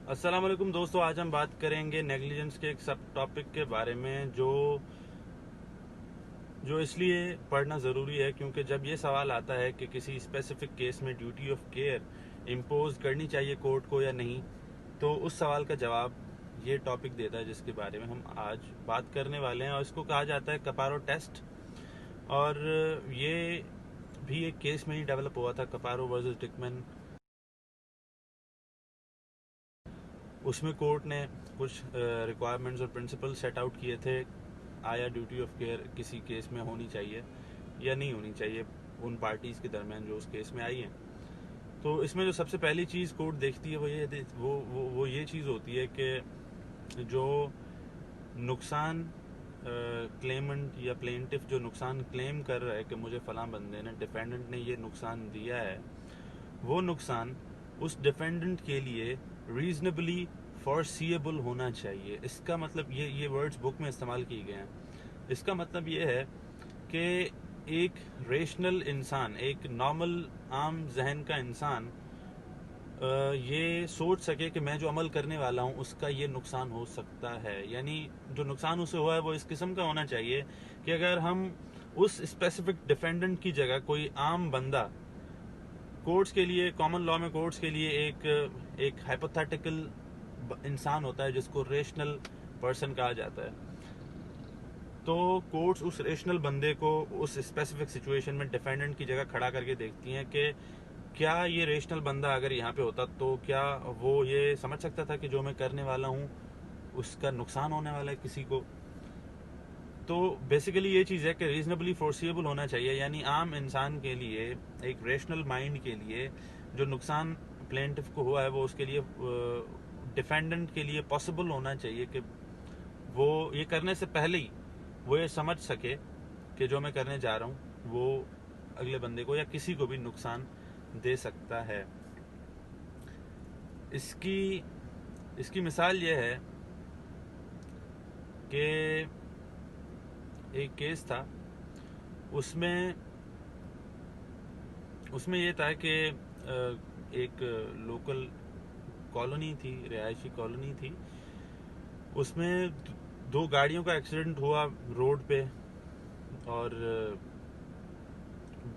अस्सलाम वालेकुम दोस्तों, आज हम बात करेंगे नेग्लिजेंस के एक सब टॉपिक के बारे में जो जो इसलिए पढ़ना ज़रूरी है क्योंकि जब ये सवाल आता है कि किसी स्पेसिफिक केस में ड्यूटी ऑफ केयर इम्पोज करनी चाहिए कोर्ट को या नहीं, तो उस सवाल का जवाब ये टॉपिक देता है जिसके बारे में हम आज बात करने वाले हैं। और इसको कहा जाता है कपारो टेस्ट। और ये भी एक केस में ही डेवलप हुआ था, कपारो वर्सेस डिकमैन। उसमें कोर्ट ने कुछ रिक्वायरमेंट्स और प्रिंसिपल सेट आउट किए थे, आया ड्यूटी ऑफ केयर किसी केस में होनी चाहिए या नहीं होनी चाहिए उन पार्टीज़ के दरमियान जो उस केस में आई हैं। तो इसमें जो सबसे पहली चीज़ कोर्ट देखती है वो ये चीज़ होती है कि जो नुकसान क्लेमेंट या प्लेंटिफ जो नुकसान क्लेम कर रहा है कि मुझे फलां बंदे ने, डिफेंडेंट ने ये नुकसान दिया है, वो नुकसान उस डिफेंडेंट के लिए रीजनेबली फॉरसीएबल होना चाहिए। इसका मतलब ये वर्ड्स बुक में इस्तेमाल किए गए हैं। इसका मतलब ये है कि एक रेशनल इंसान, एक नॉर्मल आम जहन का इंसान ये सोच सके कि मैं जो अमल करने वाला हूँ उसका ये नुकसान हो सकता है। यानी जो नुकसान उसे हुआ है वो इस किस्म का होना चाहिए कि अगर हम उस स्पेसिफिक डिफेंडेंट की जगह कोई आम बंदा, कोर्ट्स के लिए, कॉमन लॉ में कोर्ट्स के लिए एक हाइपोथेटिकल इंसान होता है जिसको रेशनल पर्सन कहा जाता है। तो कोर्ट्स उस रेशनल बंदे को उस स्पेसिफिक सिचुएशन में डिफेंडेंट की जगह खड़ा करके देखती हैं कि क्या ये रेशनल बंदा अगर यहाँ पे होता तो क्या वो ये समझ सकता था कि जो मैं करने वाला हूँ उसका नुकसान होने वाला है किसी को। तो बेसिकली ये चीज़ है कि रीजनेबली फोर्सिएबल होना चाहिए, यानी आम इंसान के लिए, एक रेशनल माइंड के लिए जो नुकसान प्लेंटिफ को हुआ है वो उसके लिए, डिफेंडेंट के लिए पॉसिबल होना चाहिए कि वो ये करने से पहले ही वो ये समझ सके कि जो मैं करने जा रहा हूँ वो अगले बंदे को या किसी को भी नुकसान दे सकता है। इसकी इसकी मिसाल ये है कि एक केस था, उसमें उसमें ये था कि एक लोकल कॉलोनी थी, रिहायशी कॉलोनी थी। उसमें दो गाड़ियों का एक्सीडेंट हुआ रोड पे, और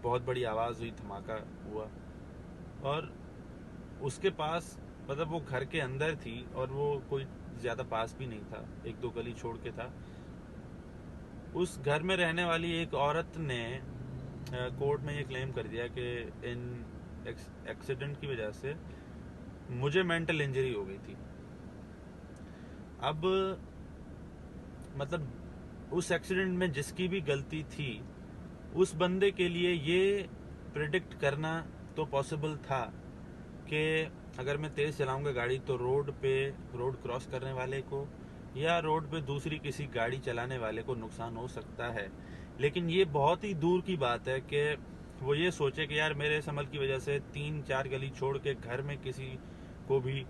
बहुत बड़ी आवाज़ हुई, धमाका हुआ। और उसके पास, मतलब वो घर के अंदर थी और वो कोई ज़्यादा पास भी नहीं था, एक दो गली छोड़ के था। उस घर में रहने वाली एक औरत ने कोर्ट में ये क्लेम कर दिया कि इन एक्सीडेंट की वजह से मुझे मेंटल इंजरी हो गई थी। अब मतलब उस एक्सीडेंट में जिसकी भी गलती थी, उस बंदे के लिए ये प्रिडिक्ट करना तो पॉसिबल था कि अगर मैं तेज़ चलाऊंगा गाड़ी तो रोड क्रॉस करने वाले को या रोड पे दूसरी किसी गाड़ी चलाने वाले को नुकसान हो सकता है। लेकिन ये बहुत ही दूर की बात है कि वो ये सोचे कि यार मेरे इस अमल की वजह से 3-4 गली छोड़ के घर में किसी को भी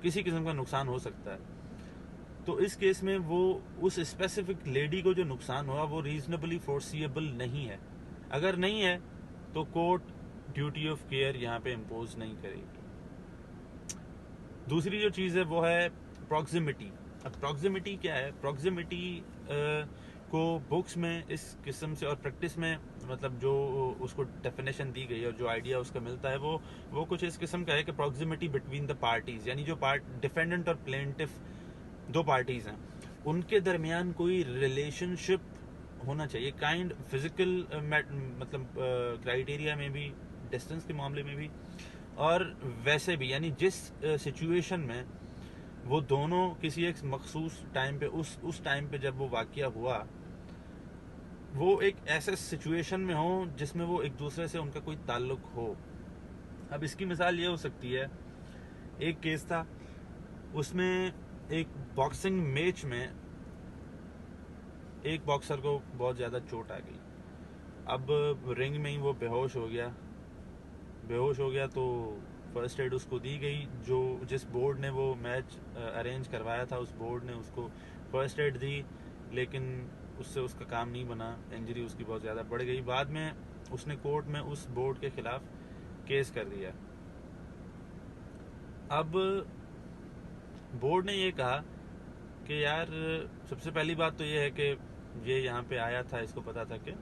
किसी किस्म का नुकसान हो सकता है। तो इस केस में वो उस स्पेसिफिक लेडी को जो नुकसान हुआ वो रीजनेबली फोर्सिएबल नहीं है। अगर नहीं है तो कोर्ट ड्यूटी ऑफ केयर यहाँ पे इम्पोज नहीं करेगी। दूसरी जो चीज़ है वो है प्रॉक्सिमिटी। अब प्रॉक्सिमिटी क्या है? प्रॉक्सिमिटी को बुक्स में इस किस्म से और प्रैक्टिस में, मतलब जो उसको डेफिनेशन दी गई है और जो आइडिया उसका मिलता है वो कुछ इस किस्म का है कि प्रॉक्सिमिटी बिटवीन द पार्टीज, यानी जो डिफेंडेंट और प्लेंटिफ दो पार्टीज हैं उनके दरमियान कोई रिलेशनशिप होना चाहिए, काइंड फिजिकल, मतलब क्राइटेरिया में भी, डिस्टेंस के मामले में भी, और वैसे भी, यानी जिस सिचुएशन में वो दोनों किसी एक मखसूस टाइम पे, उस टाइम पे जब वो वाकया हुआ, वो एक ऐसे सिचुएशन में हो जिसमें वो एक दूसरे से उनका कोई ताल्लुक हो। अब इसकी मिसाल ये हो सकती है, एक केस था, उसमें एक बॉक्सिंग मैच में एक बॉक्सर को बहुत ज़्यादा चोट आ गई। अब रिंग में ही वो बेहोश हो गया तो फर्स्ट एड उसको दी गई। जिस बोर्ड ने वो मैच अरेंज करवाया था, उस बोर्ड ने उसको फर्स्ट एड दी, लेकिन उससे उसका काम नहीं बना, इंजरी उसकी बहुत ज़्यादा बढ़ गई। बाद में उसने कोर्ट में उस बोर्ड के खिलाफ केस कर दिया। अब बोर्ड ने ये कहा कि यार सबसे पहली बात तो ये है कि ये यहाँ पे आया था, इसको पता था कि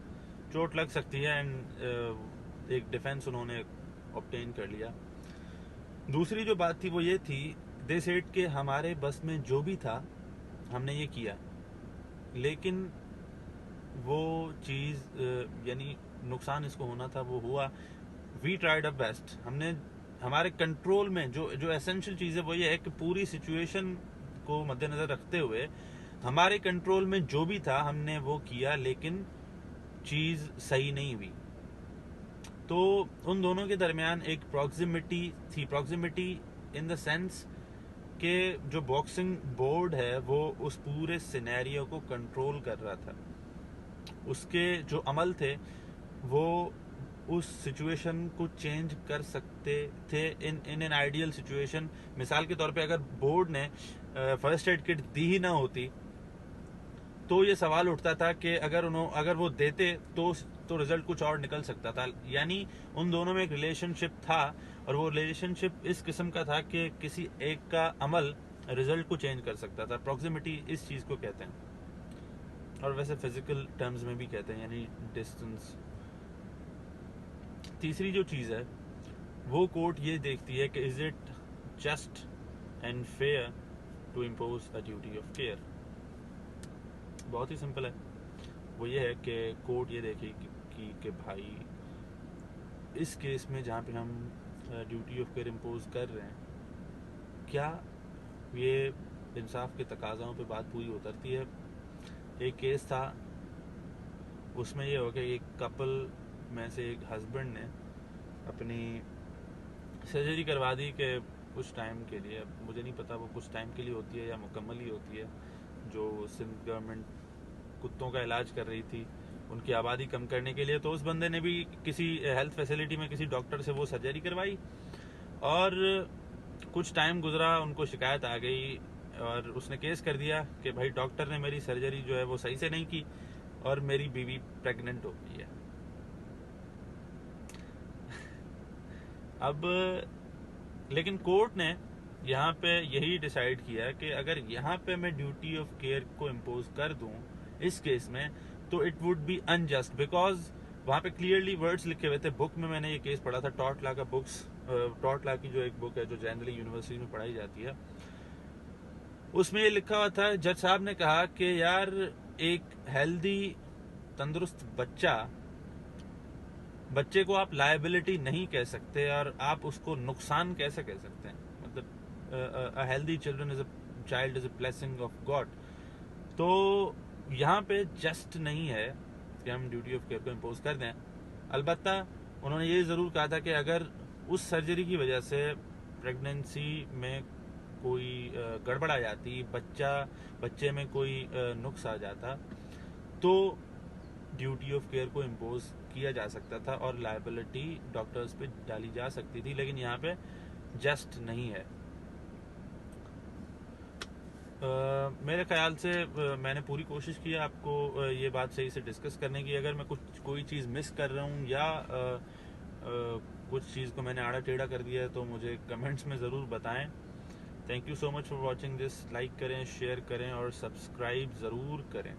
चोट लग सकती है, एंड एक डिफेंस उन्होंने ऑब्टेन कर लिया। दूसरी जो बात थी वो ये थी, दे सेड कि हमारे बस में जो भी था हमने ये किया, लेकिन वो चीज़ यानी नुकसान इसको होना था वो हुआ। वी ट्राइड अ बेस्ट, हमने हमारे कंट्रोल में जो एसेंशियल चीज़ है वो ये है कि पूरी सिचुएशन को मद्देनज़र रखते हुए हमारे कंट्रोल में जो भी था हमने वो किया, लेकिन चीज़ सही नहीं हुई। तो उन दोनों के दरमियान एक प्रॉक्सिमिटी थी, प्रॉक्सिमिटी इन द सेंस कि जो बॉक्सिंग बोर्ड है वो उस पूरे सिनेरियो को कंट्रोल कर रहा था, उसके जो अमल थे वो उस सिचुएशन को चेंज कर सकते थे इन एन आइडियल सिचुएशन। मिसाल के तौर पे अगर बोर्ड ने फर्स्ट एड किट दी ही ना होती तो ये सवाल उठता था कि अगर वो देते तो रिजल्ट कुछ और निकल सकता था। यानी उन दोनों में एक रिलेशनशिप था, और वो रिलेशनशिप इस किस्म का था कि किसी एक का अमल रिजल्ट को चेंज कर सकता था। प्रॉक्सिमिटी इस चीज़ को कहते हैं, और वैसे फिजिकल टर्म्स में भी कहते हैं, यानी डिस्टेंस। तीसरी जो चीज़ है वो कोर्ट ये देखती है कि is it just and fair to impose a duty of care. बहुत ही सिंपल है, वो ये है कि कोर्ट ये देखे कि भाई इस केस में जहाँ पे हम ड्यूटी ऑफ केयर इम्पोज कर रहे हैं, क्या ये इंसाफ के तकाज़ाओं पे बात पूरी उतरती है। एक केस था, उसमें ये हो गया, एक कपल में से एक हस्बैंड ने अपनी सर्जरी करवा दी कि कुछ टाइम के लिए, मुझे नहीं पता वो कुछ टाइम के लिए होती है या मुकम्मल ही होती है, जो सिंध गवर्नमेंट कुत्तों का इलाज कर रही थी उनकी आबादी कम करने के लिए। तो उस बंदे ने भी किसी हेल्थ फैसिलिटी में किसी डॉक्टर से वो सर्जरी करवाई, और कुछ टाइम गुजरा, उनको शिकायत आ गई और उसने केस कर दिया कि भाई डॉक्टर ने मेरी सर्जरी जो है वो सही से नहीं की और मेरी बीवी प्रेग्नेंट हो गई है। अब लेकिन कोर्ट ने यहाँ पे यही डिसाइड किया कि अगर यहाँ पे मैं ड्यूटी ऑफ केयर को इम्पोज कर दूं इस केस में, तो it would be unjust, because वहाँ पे क्लियरली वर्ड्स लिखे हुए थे। बुक में मैंने ये केस पढ़ा था, टॉर्ट लॉ का टॉर्ट लॉ की जो एक बुक है जो जनरली यूनिवर्सिटी में पढ़ाई जाती है, उसमें ये लिखा हुआ था, जज साहब ने कहा कि यार एक हेल्दी तंदुरुस्त बच्चे को आप लायबिलिटी नहीं कह सकते, और आप उसको नुकसान कैसे कह सकते हैं। मतलब a healthy child is a blessing of God. तो यहाँ पे जस्ट नहीं है कि हम ड्यूटी ऑफ केयर को इम्पोज कर दें। अलबत्ता उन्होंने ये ज़रूर कहा था कि अगर उस सर्जरी की वजह से प्रेगनेंसी में कोई गड़बड़ आ जाती, बच्चे में कोई नुक्स आ जाता, तो ड्यूटी ऑफ केयर को इम्पोज किया जा सकता था और लायबिलिटी डॉक्टर्स पे डाली जा सकती थी, लेकिन यहाँ पे जस्ट नहीं है। मेरे ख्याल से मैंने पूरी कोशिश की आपको ये बात सही से डिस्कस करने की। अगर मैं कोई चीज़ मिस कर रहा हूँ या कुछ चीज़ को मैंने आड़ा टेढ़ा कर दिया है तो मुझे कमेंट्स में ज़रूर बताएं। Thank you so much for watching this. Like करें, शेयर करें और सब्सक्राइब ज़रूर करें।